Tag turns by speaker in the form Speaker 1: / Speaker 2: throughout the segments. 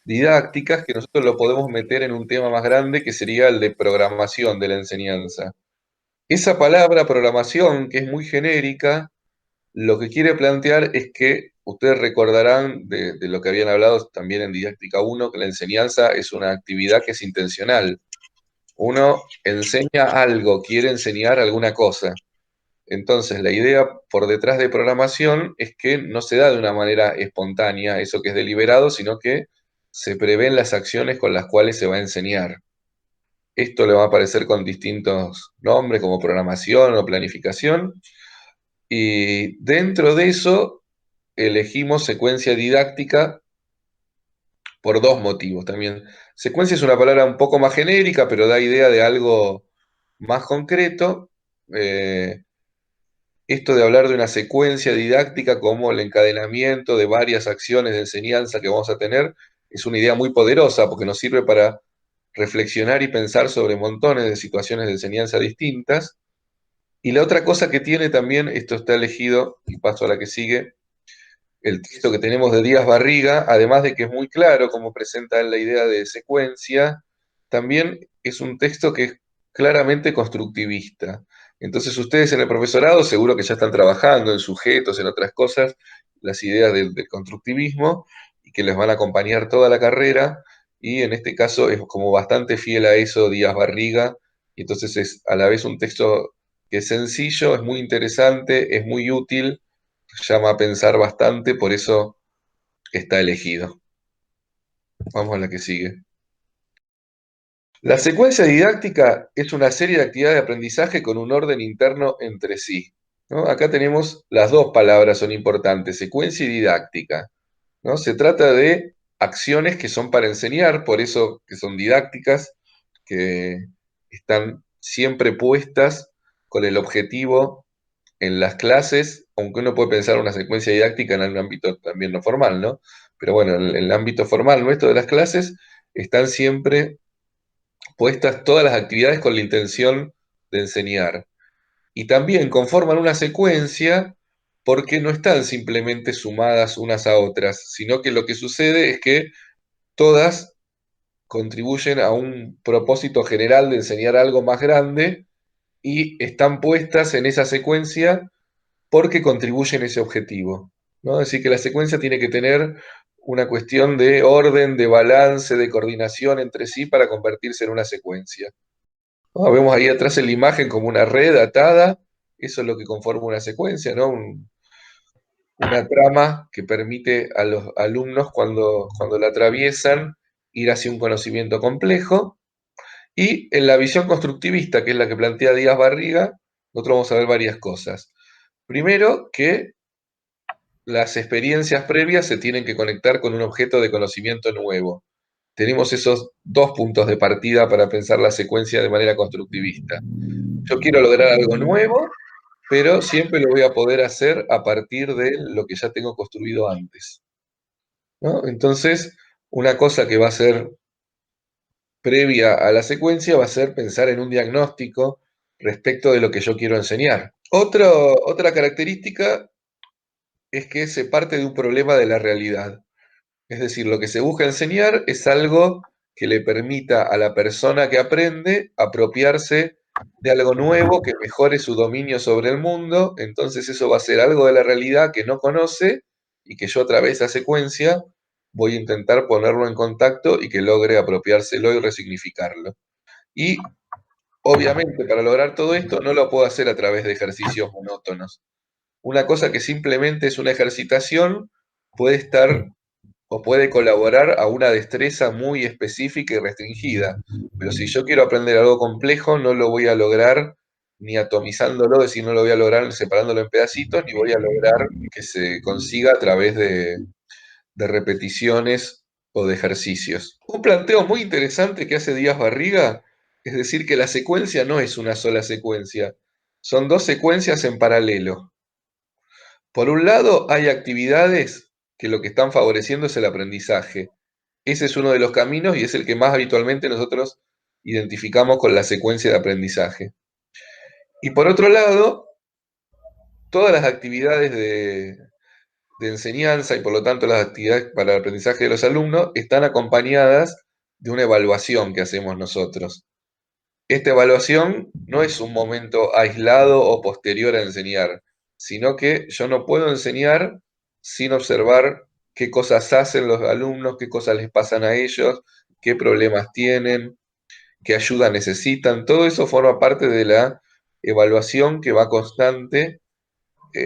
Speaker 1: didácticas que nosotros lo podemos meter en un tema más grande que sería el de programación de la enseñanza. Esa palabra programación, que es muy genérica, lo que quiere plantear es que ustedes recordarán de lo que habían hablado también en Didáctica 1, que la enseñanza es una actividad que es intencional. Uno enseña algo, quiere enseñar alguna cosa. Entonces, la idea por detrás de programación es que no se da de una manera espontánea, eso que es deliberado, sino que se prevén las acciones con las cuales se va a enseñar. Esto le va a aparecer con distintos nombres como programación o planificación. Y dentro de eso elegimos secuencia didáctica por dos motivos también. Secuencia es una palabra un poco más genérica, pero da idea de algo más concreto. Esto de hablar de una secuencia didáctica como el encadenamiento de varias acciones de enseñanza que vamos a tener es una idea muy poderosa porque nos sirve para reflexionar y pensar sobre montones de situaciones de enseñanza distintas. Y la otra cosa que tiene también, esto está elegido, y paso a la que sigue, el texto que tenemos de Díaz Barriga, además de que es muy claro cómo presenta la idea de secuencia, también es un texto que es claramente constructivista. Entonces ustedes en el profesorado seguro que ya están trabajando en sujetos, en otras cosas, las ideas del constructivismo, y que les van a acompañar toda la carrera, y en este caso es como bastante fiel a eso Díaz Barriga, y entonces es a la vez un texto que es sencillo, es muy interesante, es muy útil, llama a pensar bastante, por eso está elegido. Vamos a la que sigue. La secuencia didáctica es una serie de actividades de aprendizaje con un orden interno entre sí, ¿no? Acá tenemos las dos palabras, son importantes, secuencia y didáctica, ¿no? Se trata de acciones que son para enseñar, por eso que son didácticas, que están siempre puestas con el objetivo en las clases, aunque uno puede pensar una secuencia didáctica en un ámbito también no formal, ¿no? Pero bueno, en el ámbito formal nuestro de las clases están siempre puestas todas las actividades con la intención de enseñar. Y también conforman una secuencia porque no están simplemente sumadas unas a otras, sino que lo que sucede es que todas contribuyen a un propósito general de enseñar algo más grande y están puestas en esa secuencia porque contribuyen a ese objetivo, ¿no? Es decir, que la secuencia tiene que tener una cuestión de orden, de balance, de coordinación entre sí para convertirse en una secuencia, ¿no? Vemos ahí atrás en la imagen como una red atada, eso es lo que conforma una secuencia, ¿no? Una trama que permite a los alumnos cuando la atraviesan ir hacia un conocimiento complejo. Y en la visión constructivista, que es la que plantea Díaz Barriga, nosotros vamos a ver varias cosas. Primero, que las experiencias previas se tienen que conectar con un objeto de conocimiento nuevo. Tenemos esos dos puntos de partida para pensar la secuencia de manera constructivista. Yo quiero lograr algo nuevo, pero siempre lo voy a poder hacer a partir de lo que ya tengo construido antes, ¿no? Entonces, una cosa que va a ser previa a la secuencia va a ser pensar en un diagnóstico respecto de lo que yo quiero enseñar. Otra característica es que se parte de un problema de la realidad. Es decir, lo que se busca enseñar es algo que le permita a la persona que aprende apropiarse de algo nuevo, que mejore su dominio sobre el mundo. Entonces eso va a ser algo de la realidad que no conoce y que yo a través de esa secuencia voy a intentar ponerlo en contacto y que logre apropiárselo y resignificarlo. Y obviamente para lograr todo esto no lo puedo hacer a través de ejercicios monótonos. Una cosa que simplemente es una ejercitación puede estar o puede colaborar a una destreza muy específica y restringida. Pero si yo quiero aprender algo complejo, no lo voy a lograr ni atomizándolo, es decir, no lo voy a lograr separándolo en pedacitos, ni voy a lograr que se consiga a través de repeticiones o de ejercicios. Un planteo muy interesante que hace Díaz Barriga es decir que la secuencia no es una sola secuencia, son dos secuencias en paralelo. Por un lado, hay actividades que lo que están favoreciendo es el aprendizaje. Ese es uno de los caminos y es el que más habitualmente nosotros identificamos con la secuencia de aprendizaje. Y por otro lado, todas las actividades de enseñanza y por lo tanto las actividades para el aprendizaje de los alumnos están acompañadas de una evaluación que hacemos nosotros. Esta evaluación no es un momento aislado o posterior a enseñar, sino que yo no puedo enseñar sin observar qué cosas hacen los alumnos, qué cosas les pasan a ellos, qué problemas tienen, qué ayuda necesitan. Todo eso forma parte de la evaluación que va constante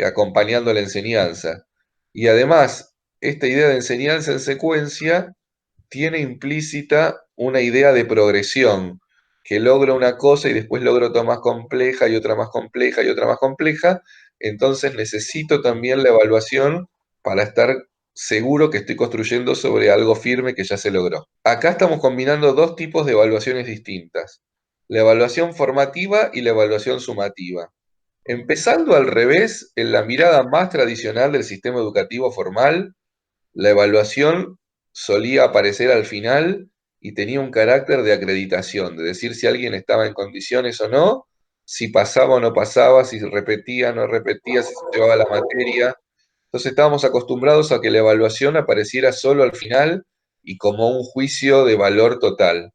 Speaker 1: acompañando la enseñanza. Y además, esta idea de enseñanza en secuencia tiene implícita una idea de progresión, que logro una cosa y después logro otra más compleja y otra más compleja y otra más compleja. Entonces necesito también la evaluación para estar seguro que estoy construyendo sobre algo firme que ya se logró. Acá estamos combinando dos tipos de evaluaciones distintas, la evaluación formativa y la evaluación sumativa. Empezando al revés, en la mirada más tradicional del sistema educativo formal, la evaluación solía aparecer al final y tenía un carácter de acreditación, de decir si alguien estaba en condiciones o no, si pasaba o no pasaba, si repetía o no repetía, si se llevaba la materia. Entonces estábamos acostumbrados a que la evaluación apareciera solo al final y como un juicio de valor total.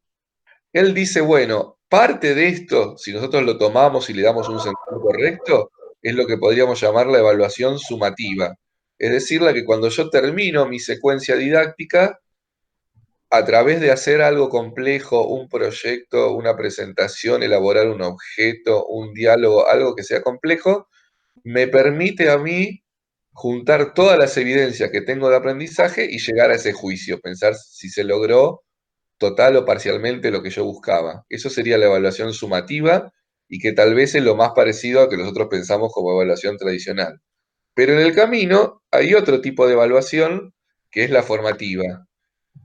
Speaker 1: Él dice, bueno, parte de esto, si nosotros lo tomamos y le damos un sentido correcto, es lo que podríamos llamar la evaluación sumativa. Es decir, la que cuando yo termino mi secuencia didáctica, a través de hacer algo complejo, un proyecto, una presentación, elaborar un objeto, un diálogo, algo que sea complejo, me permite a mí juntar todas las evidencias que tengo de aprendizaje y llegar a ese juicio, pensar si se logró total o parcialmente lo que yo buscaba. Eso sería la evaluación sumativa y que tal vez es lo más parecido a que nosotros pensamos como evaluación tradicional. Pero en el camino hay otro tipo de evaluación que es la formativa.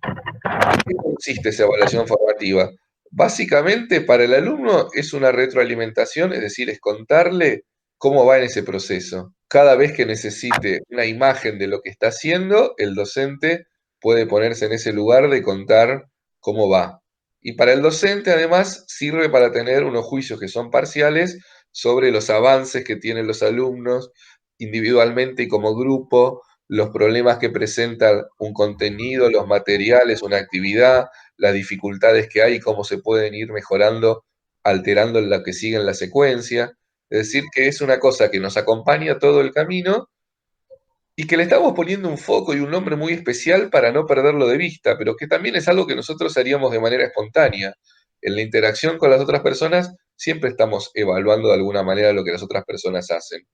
Speaker 1: ¿En qué consiste esa evaluación formativa? Básicamente para el alumno es una retroalimentación, es decir, es contarle cómo va en ese proceso. Cada vez que necesite una imagen de lo que está haciendo, el docente puede ponerse en ese lugar de contar cómo va. Y para el docente además sirve para tener unos juicios que son parciales sobre los avances que tienen los alumnos individualmente y como grupo, los problemas que presenta un contenido, los materiales, una actividad, las dificultades que hay y cómo se pueden ir mejorando, alterando en la que sigue en la secuencia. Es decir, que es una cosa que nos acompaña todo el camino y que le estamos poniendo un foco y un nombre muy especial para no perderlo de vista, pero que también es algo que nosotros haríamos de manera espontánea. En la interacción con las otras personas siempre estamos evaluando de alguna manera lo que las otras personas hacen.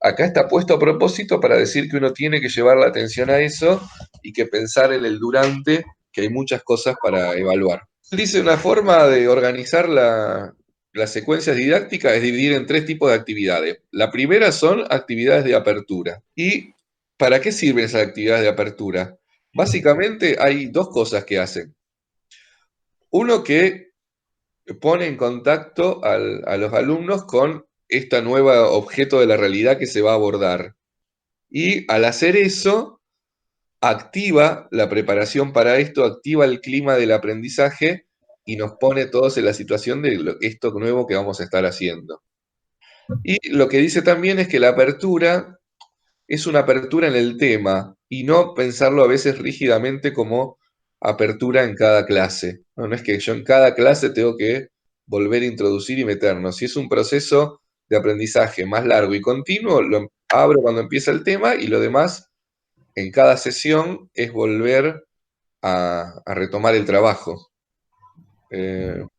Speaker 1: Acá está puesto a propósito para decir que uno tiene que llevar la atención a eso y que pensar en el durante, que hay muchas cosas para evaluar. Dice una forma de organizar las secuencias didácticas es dividir en tres tipos de actividades. La primera son actividades de apertura. ¿Y para qué sirven esas actividades de apertura? Básicamente hay dos cosas que hacen. Uno que pone en contacto a los alumnos con esta nueva objeto de la realidad que se va a abordar. Y al hacer eso, activa la preparación para esto, activa el clima del aprendizaje y nos pone todos en la situación de esto nuevo que vamos a estar haciendo. Y lo que dice también es que la apertura es una apertura en el tema y no pensarlo a veces rígidamente como apertura en cada clase. No, no es que yo en cada clase tengo que volver a introducir y meternos. Si es un proceso de aprendizaje más largo y continuo, lo abro cuando empieza el tema y lo demás en cada sesión es volver a retomar el trabajo. Yo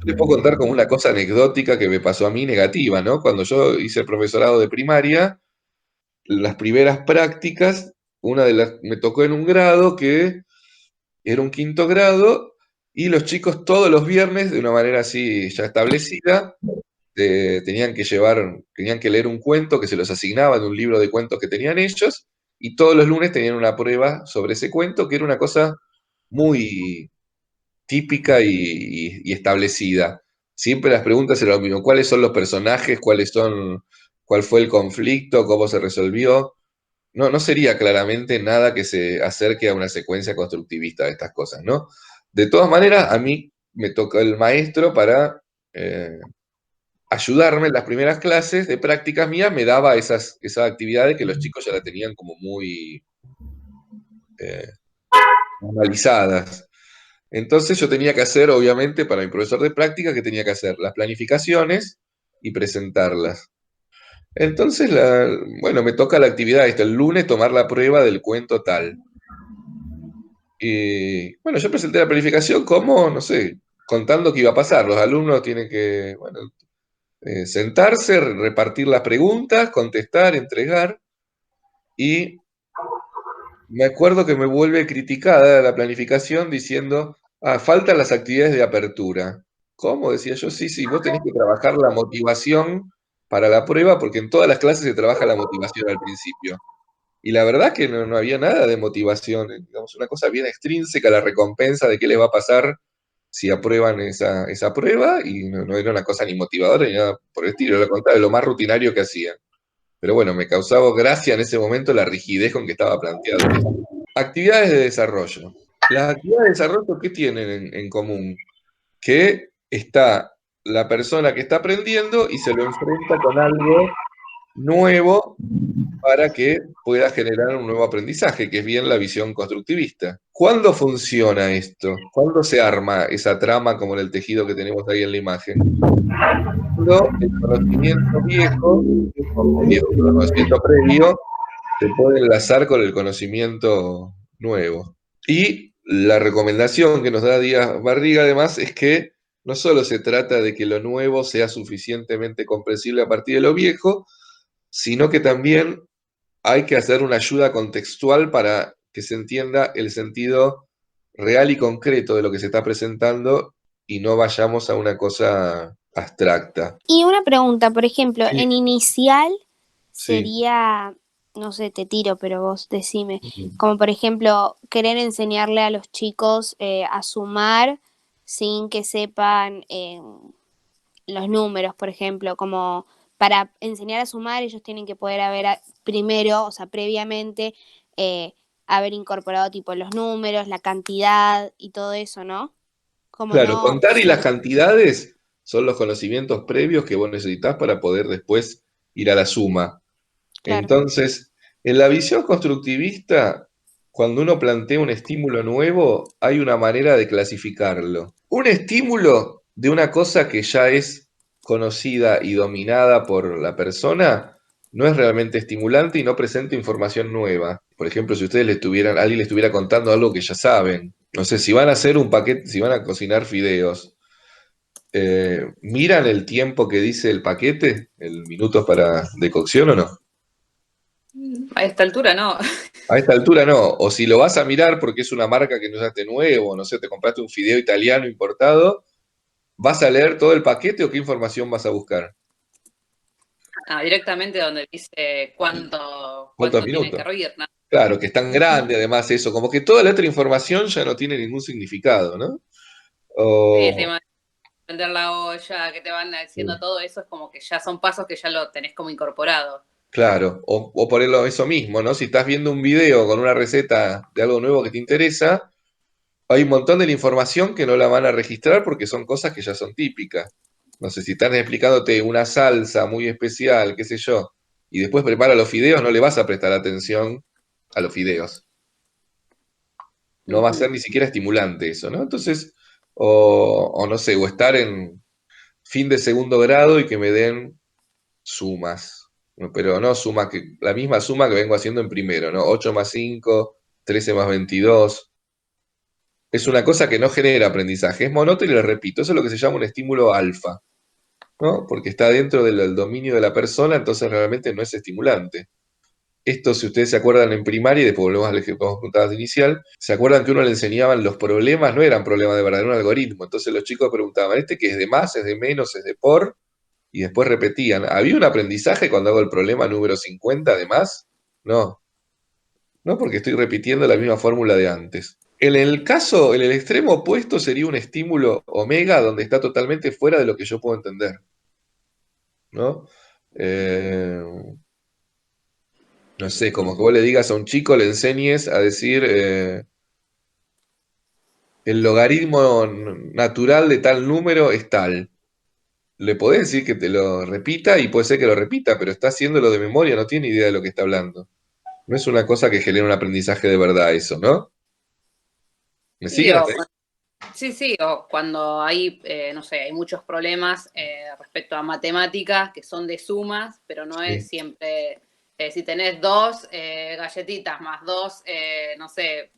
Speaker 1: te puedo contar como una cosa anecdótica que me pasó a mí negativa, ¿no? Cuando yo hice el profesorado de primaria, las primeras prácticas, una de las, me tocó en un grado que era un quinto grado y los chicos todos los viernes, de una manera así ya establecida, tenían que leer un cuento que se los asignaba de un libro de cuentos que tenían ellos, y todos los lunes tenían una prueba sobre ese cuento, que era una cosa muy típica y establecida. Siempre las preguntas eran lo mismo: ¿cuáles son los personajes? ¿Cuál fue el conflicto? ¿Cómo se resolvió? No, no sería claramente nada que se acerque a una secuencia constructivista de estas cosas, ¿no? De todas maneras, a mí me tocó el maestro para ayudarme en las primeras clases de prácticas mías, me daba esas actividades que los chicos ya la tenían como muy eh, normalizadas. Entonces yo tenía que hacer, obviamente, para mi profesor de práctica, que tenía que hacer las planificaciones y presentarlas. Entonces, bueno, me toca la actividad esta, el lunes tomar la prueba del cuento tal. Y bueno, yo presenté la planificación como, no sé, contando qué iba a pasar. Los alumnos tienen que, bueno, sentarse, repartir las preguntas, contestar, entregar. Y me acuerdo que me vuelve criticada la planificación diciendo, faltan las actividades de apertura. ¿Cómo? Decía yo, sí, sí, vos tenés que trabajar la motivación para la prueba, porque en todas las clases se trabaja la motivación al principio. Y la verdad que no había nada de motivación, digamos, una cosa bien extrínseca, la recompensa de qué les va a pasar si aprueban esa prueba, y no era una cosa ni motivadora ni nada por el estilo, lo contrario, lo más rutinario que hacían. Pero bueno, me causaba gracia en ese momento la rigidez con que estaba planteado eso. Actividades de desarrollo. Las actividades de desarrollo, ¿qué tienen en común? Que está la persona que está aprendiendo y se lo enfrenta con algo nuevo para que pueda generar un nuevo aprendizaje, que es bien la visión constructivista. ¿Cuándo funciona esto? ¿Cuándo se arma esa trama como en el tejido que tenemos ahí en la imagen? Cuando el conocimiento viejo, viejo, pero el conocimiento previo, se puede enlazar con el conocimiento nuevo. Y la recomendación que nos da Díaz Barriga, además, es que no solo se trata de que lo nuevo sea suficientemente comprensible a partir de lo viejo, sino que también hay que hacer una ayuda contextual para que se entienda el sentido real y concreto de lo que se está presentando y no vayamos a una cosa abstracta.
Speaker 2: Y una pregunta, por ejemplo,
Speaker 1: Sí,
Speaker 2: en inicial
Speaker 1: sí.
Speaker 2: sería, no sé, te tiro, pero vos decime, como por ejemplo, querer enseñarle a los chicos a sumar sin que sepan los números, por ejemplo, como para enseñar a sumar ellos tienen que poder haber primero, o sea, previamente, eh, haber incorporado tipo los números, la cantidad y todo eso, ¿no? Como
Speaker 1: Claro,
Speaker 2: no,
Speaker 1: contar y las cantidades son los conocimientos previos que vos necesitas para poder después ir a la suma.
Speaker 2: claro.
Speaker 1: Entonces, en la visión constructivista, cuando uno plantea un estímulo nuevo, hay una manera de clasificarlo. Un estímulo de una cosa que ya es conocida y dominada por la persona no es realmente estimulante y no presenta información nueva. Por ejemplo, si ustedes alguien le estuviera contando algo que ya saben. No sé, si van a hacer un paquete, si van a cocinar fideos, ¿miran el tiempo que dice el paquete, el minutos de cocción o no?
Speaker 3: A esta altura no.
Speaker 1: A esta altura no, o si lo vas a mirar porque es una marca que no usaste nuevo, no sé, te compraste un fideo italiano importado, ¿vas a leer todo el paquete o qué información vas a buscar?
Speaker 3: Directamente donde dice
Speaker 1: ¿Cuántos
Speaker 3: cuánto tiene que
Speaker 1: minutos?
Speaker 3: hervir, ¿no?
Speaker 1: Claro, que es tan grande además eso, como que toda la otra información ya no tiene ningún significado, ¿no?
Speaker 3: Sí, el
Speaker 1: O,
Speaker 3: tema de prender la olla, que te van diciendo todo eso, es como que ya son pasos que ya lo tenés como incorporado.
Speaker 1: claro, o por eso mismo, ¿no? Si estás viendo un video con una receta de algo nuevo que te interesa, hay un montón de la información que no la van a registrar porque son cosas que ya son típicas. No sé, si están explicándote una salsa muy especial, qué sé yo, y después prepara los fideos, no le vas a prestar atención a los fideos. No va a ser
Speaker 3: Ujú.
Speaker 1: ni siquiera estimulante eso, ¿no? Entonces, o no sé, o estar en fin de segundo grado y que me den sumas, ¿no? Pero no suma que, la misma suma que vengo haciendo en primero, ¿no? 8 más 5, 13 más 22. Es una cosa que no genera aprendizaje, es monótono y lo repito, eso es lo que se llama un estímulo alfa, ¿no? Porque está dentro del dominio de la persona, entonces realmente no es estimulante. Esto, si ustedes se acuerdan en primaria, y después volvemos al ejemplo que vos contabas inicial, se acuerdan que uno le enseñaban los problemas, no eran problemas de verdad, era un algoritmo. Entonces los chicos preguntaban, ¿este qué es de más, es de menos, es de por? Y después repetían. ¿Había un aprendizaje cuando hago el problema número 50 de más? No, no porque estoy repitiendo la misma fórmula de antes. En el extremo opuesto sería un estímulo omega donde está totalmente fuera de lo que yo puedo entender, ¿no? Eh, no sé, como que vos le digas a un chico, le enseñes a decir el logaritmo natural de tal número es tal. le podés decir que te lo repita y puede ser que lo repita, pero está haciéndolo de memoria, no tiene idea de lo que está hablando. No es una cosa que genere un aprendizaje de verdad eso, ¿no? ¿Me
Speaker 3: Sí,
Speaker 1: siguen hasta ahí?
Speaker 3: sí, sí, o cuando hay, no sé, hay muchos problemas respecto a matemáticas que son de sumas, pero no es
Speaker 1: Sí,
Speaker 3: siempre, si tenés dos galletitas más dos, no sé,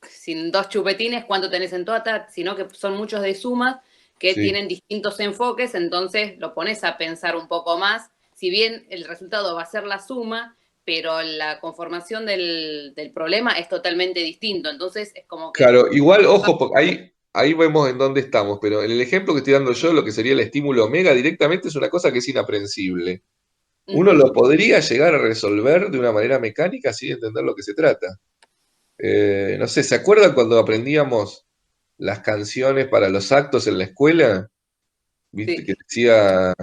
Speaker 3: sin dos chupetines, ¿cuánto tenés en total? Sino que son muchos de sumas que
Speaker 1: sí.
Speaker 3: tienen distintos enfoques, entonces lo pones a pensar un poco más, si bien el resultado va a ser la suma, pero la conformación del problema es totalmente distinto, entonces es como que
Speaker 1: Claro, igual, ojo, porque ahí vemos en dónde estamos, pero en el ejemplo que estoy dando yo, lo que sería el estímulo omega directamente es una cosa que es inaprensible. Uno
Speaker 3: ujú.
Speaker 1: lo podría llegar a resolver de una manera mecánica sin entender lo que se trata. No sé, ¿se acuerdan cuando aprendíamos las canciones para los actos en la escuela? ¿Viste que
Speaker 3: Sí.
Speaker 1: decía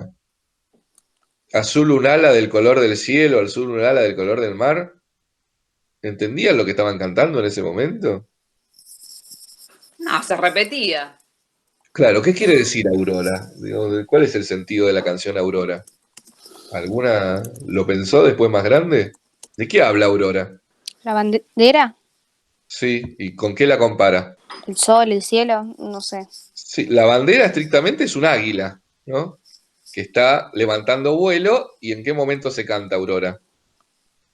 Speaker 1: azul un ala del color del cielo, azul un ala del color del mar? ¿Entendían lo que estaban cantando en ese momento?
Speaker 3: No, se repetía.
Speaker 1: Claro, ¿qué quiere decir Aurora? Digo, ¿cuál es el sentido de la canción Aurora? ¿Alguna lo pensó después más grande? ¿De qué habla Aurora?
Speaker 2: La bandera,
Speaker 1: Sí, ¿y con qué la compara?
Speaker 2: el sol, el cielo, no sé.
Speaker 1: Sí, la bandera estrictamente es un águila, ¿no? Que está levantando vuelo y en qué momento se canta Aurora.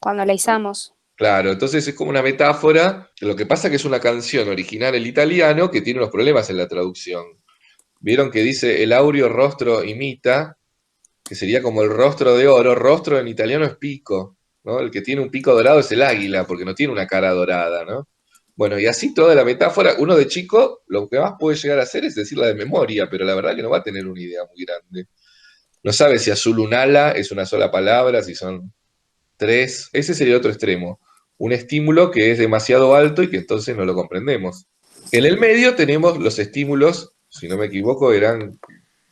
Speaker 2: Cuando la izamos.
Speaker 1: Claro, entonces es como una metáfora. Lo que pasa que es una canción original en italiano que tiene unos problemas en la traducción. Vieron que dice el aureo rostro imita, que sería como el rostro de oro. Rostro en italiano es pico, ¿no? El que tiene un pico dorado es el águila, porque no tiene una cara dorada, ¿no? Bueno, y así toda la metáfora, uno de chico lo que más puede llegar a hacer es decirla de memoria, pero la verdad que no va a tener una idea muy grande. No sabe si azul un ala es una sola palabra, si son tres. Ese sería el otro extremo. Un estímulo que es demasiado alto y que entonces no lo comprendemos. En el medio tenemos los estímulos, si no me equivoco, eran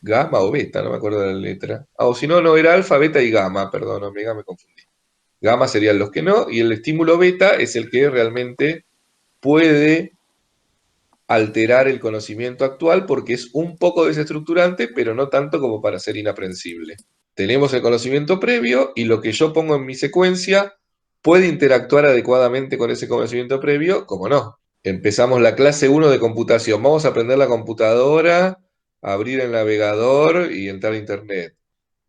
Speaker 1: gamma o beta, no me acuerdo de la letra. Ah, o si no, no era alfa, beta y gamma, perdón, omega, me confundí. Gamma serían los que no, y el estímulo beta es el que realmente puede alterar el conocimiento actual porque es un poco desestructurante, pero no tanto como para ser inaprensible. Tenemos el conocimiento previo y lo que yo pongo en mi secuencia puede interactuar adecuadamente con ese conocimiento previo, como no. Empezamos la clase 1 de computación. Vamos a aprender la computadora, abrir el navegador y entrar a Internet.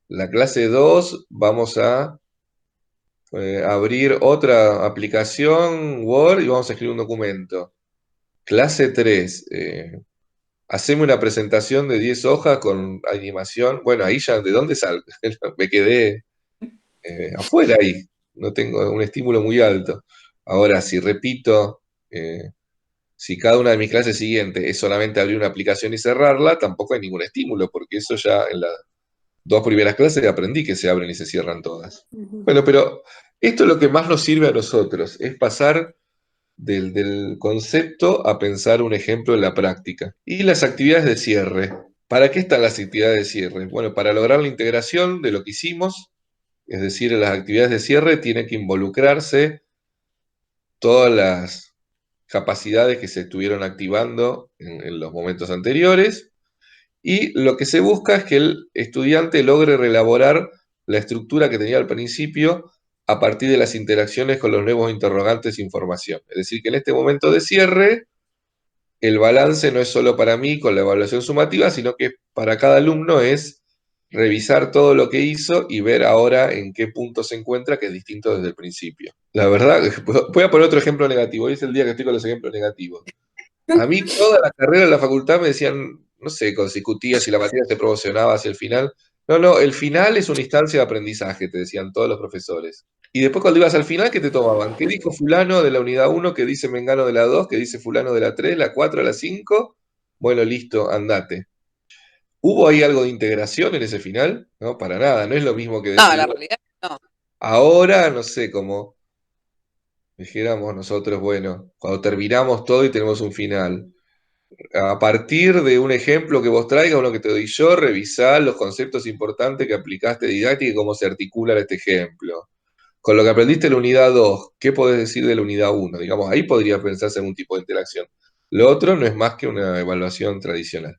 Speaker 1: La clase 2 vamos a abrir otra aplicación, Word, y vamos a escribir un documento. Clase 3, haceme una presentación de 10 hojas con animación. Bueno, ahí ya, ¿de dónde salgo? Me quedé afuera ahí. No tengo un estímulo muy alto. Ahora, si repito, si cada una de mis clases siguientes es solamente abrir una aplicación y cerrarla, tampoco hay ningún estímulo, porque eso ya en las dos primeras clases aprendí que se abren y se cierran todas.
Speaker 2: Ujú.
Speaker 1: Bueno, pero esto es lo que más nos sirve a nosotros, es pasar del concepto a pensar un ejemplo en la práctica. Y las actividades de cierre. ¿Para qué están las actividades de cierre? Bueno, para lograr la integración de lo que hicimos, es decir, en las actividades de cierre tiene que involucrarse todas las capacidades que se estuvieron activando en los momentos anteriores, y lo que se busca es que el estudiante logre reelaborar la estructura que tenía al principio a partir de las interacciones con los nuevos interrogantes e información. Es decir, que en este momento de cierre, el balance no es solo para mí con la evaluación sumativa, sino que para cada alumno es revisar todo lo que hizo y ver ahora en qué punto se encuentra, que es distinto desde el principio. La verdad, voy a poner otro ejemplo negativo. Hoy es el día que estoy con los ejemplos negativos. A mí toda la carrera en la facultad me decían, no sé, con si discutía, si la materia se promocionaba hacia el final. No, no, el final es una instancia de aprendizaje, te decían todos los profesores. Y después cuando ibas al final, ¿qué te tomaban? ¿Qué dijo fulano de la unidad uno? ¿Qué dice Mengano de la 2? ¿Qué dice fulano de la 3? ¿La 4? ¿La 5? Bueno, listo, andate. ¿Hubo ahí algo de integración en ese final? No, para nada, no es lo mismo que
Speaker 3: No,
Speaker 1: decir,
Speaker 3: la
Speaker 1: bueno,
Speaker 3: realidad no.
Speaker 1: ahora, no sé, como dijéramos nosotros, bueno, cuando terminamos todo y tenemos un final. A partir de un ejemplo que vos traigas, uno que te doy yo, revisar los conceptos importantes que aplicaste de didáctica y cómo se articula este ejemplo. Con lo que aprendiste en la unidad 2, ¿qué podés decir de la unidad 1? Digamos, ahí podría pensarse en un tipo de interacción. Lo otro no es más que una evaluación tradicional.